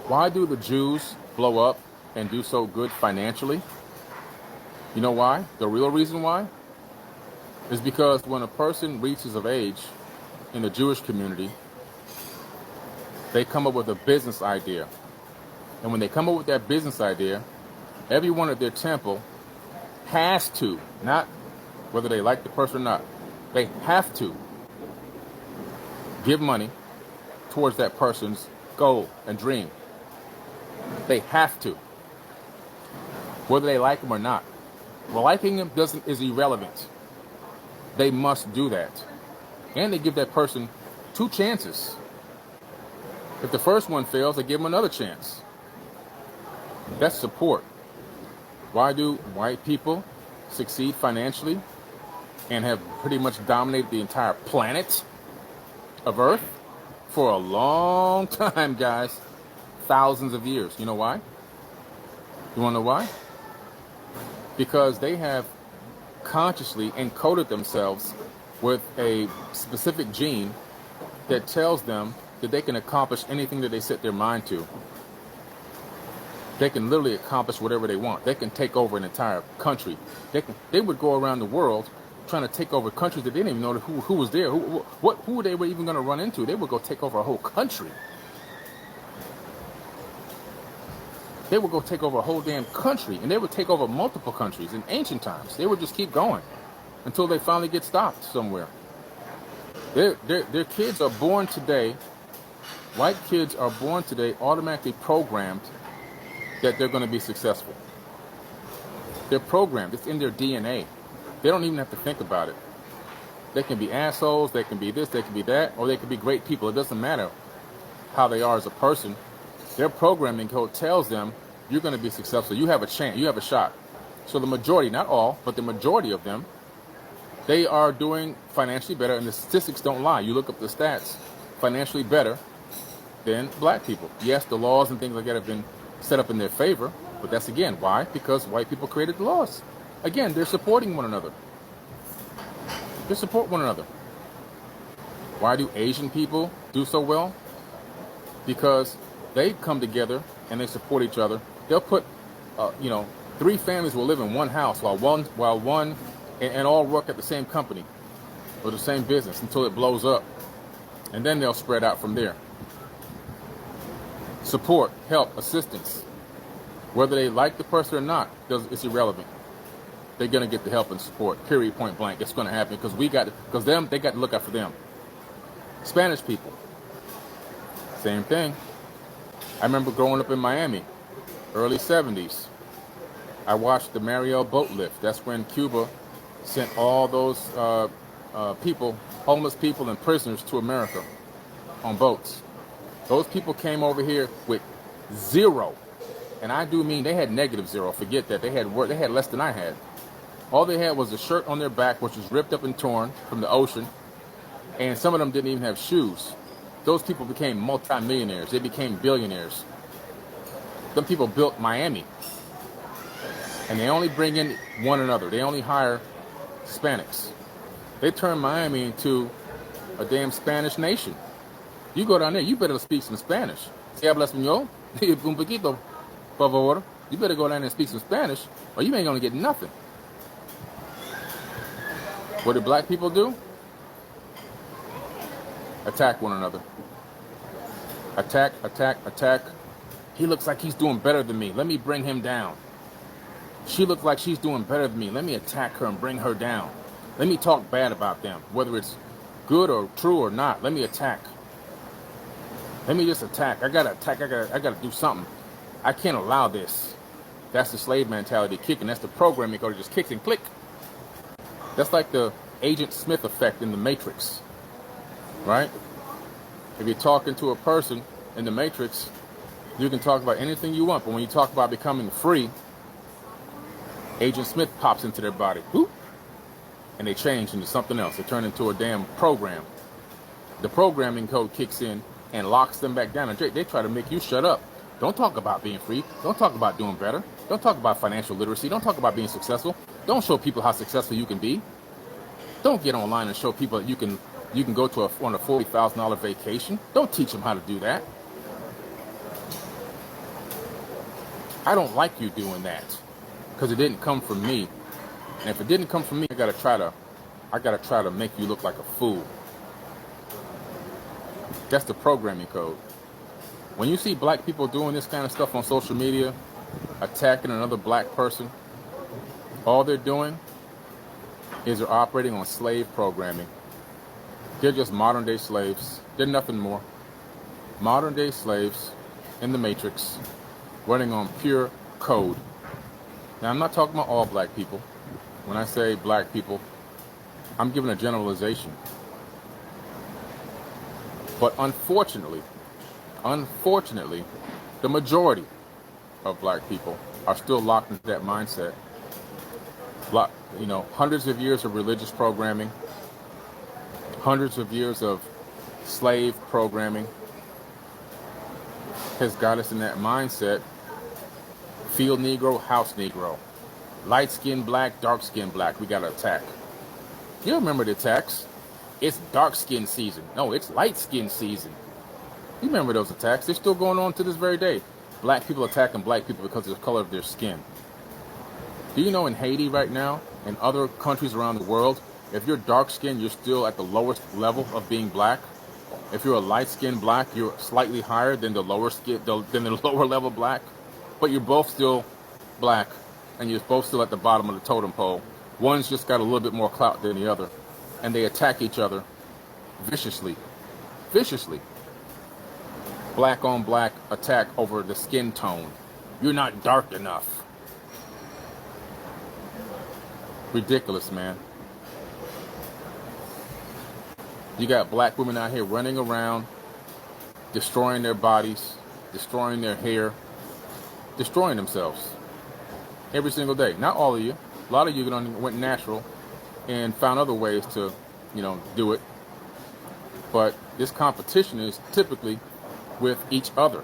Why do the Jews blow up and do so good financially? You know why? The real reason why is because when a person reaches of age in the Jewish community, they come up with a business idea. And when they come up with that business idea, everyone at their temple has to, not whether they like the person or not, they have to give money towards that person's goal and dream. They have to, whether they like them or not. Well, liking them is irrelevant. They must do that. And they give that person 2 chances. If the first one fails, they give them another chance. That's support. Why do white people succeed financially and have pretty much dominated the entire planet of Earth for a long time, guys? Thousands of years. You know why? You want to know why? Because they have consciously encoded themselves with a specific gene that tells them that they can accomplish anything that they set their mind to. They can literally accomplish whatever they want. They can take over an entire country. They would go around the world trying to take over countries that they didn't even know who was there, who they were even going to run into. They would go take over a whole country. They would go take over a whole damn country, and they would take over multiple countries in ancient times. They would just keep going until they finally get stopped somewhere. Their kids are born today, white kids are born today automatically programmed that they're going to be successful. They're programmed. It's in their DNA. They don't even have to think about it. They can be assholes, they can be this, they can be that, or they can be great people. It doesn't matter how they are as a person. Their programming code tells them you're going to be successful. You have a chance. You have a shot. So the majority, not all, but the majority of them, they are doing financially better, and the statistics don't lie. You look up the stats, financially better than black people. Yes, the laws and things like that have been set up in their favor, but that's again, why? Because white people created the laws. Again, they're supporting one another. They support one another. Why do Asian people do so well? Because they come together and they support each other. They'll put, 3 families will live in one house while one and all work at the same company or the same business until it blows up. And then they'll spread out from there. Support, help, assistance. Whether they like the person or not, it's irrelevant. They're going to get the help and support, period, point blank. It's going to happen because they got to look out for them. Spanish people, same thing. I remember growing up in Miami, early 70s. I watched the Mariel boatlift. That's when Cuba sent all those people, homeless people and prisoners to America on boats. Those people came over here with 0. And I do mean they had -0. Forget that. They had less than I had. All they had was a shirt on their back, which was ripped up and torn from the ocean. And some of them didn't even have shoes. Those people became multimillionaires. They became billionaires. Some people built Miami. And they only bring in one another. They only hire Hispanics. They turned Miami into a damn Spanish nation. You go down there, you better speak some Spanish. Si habla español, un poquito, por favor. You better go down there and speak some Spanish, or you ain't gonna get nothing. What do black people do? Attack one another. Attack, attack, attack. He looks like he's doing better than me. Let me bring him down. She looks like she's doing better than me. Let me attack her and bring her down. Let me talk bad about them, whether it's good or true or not. Let me attack. Let me just attack. I gotta attack. I gotta do something. I can't allow this. That's the slave mentality kicking. That's the programming code. It just kicks and click. That's like the Agent Smith effect in the Matrix, right? If you're talking to a person in the Matrix, you can talk about anything you want, but when you talk about becoming free, Agent Smith pops into their body, whoop, and they change into something else. They turn into a damn program. The programming code kicks in and locks them back down. And they try to make you shut up. Don't talk about being free. Don't talk about doing better. Don't talk about financial literacy. Don't talk about being successful. Don't show people how successful you can be. Don't get online and show people that you can go on a $40,000 vacation. Don't teach them how to do that. I don't like you doing that because it didn't come from me. And if it didn't come from me, I gotta try to make you look like a fool. That's the programming code. When you see black people doing this kind of stuff on social media, attacking another black person, all they're doing is they're operating on slave programming. They're just modern day slaves. They're nothing more. Modern day slaves in the matrix, running on pure code. Now, I'm not talking about all black people. When I say black people, I'm giving a generalization. But unfortunately, the majority of black people are still locked into that mindset. Hundreds of years of religious programming, hundreds of years of slave programming has got us in that mindset. Field Negro, house Negro. Light skin black, dark skin black. We got to attack. You remember the attacks? It's dark skin season. No, it's light skin season. You remember those attacks? They're still going on to this very day. Black people attacking black people because of the color of their skin. Do you know in Haiti right now, and other countries around the world, if you're dark skinned, you're still at the lowest level of being black? If you're a light-skinned black, you're slightly higher than the lower level black, but you're both still black, and you're both still at the bottom of the totem pole. One's just got a little bit more clout than the other, and they attack each other viciously. Black on black attack over the skin tone. You're not dark enough. Ridiculous, man. You got black women out here running around, destroying their bodies, destroying their hair, destroying themselves every single day. Not all of you. A lot of you went natural and found other ways to, do it. But this competition is typically with each other.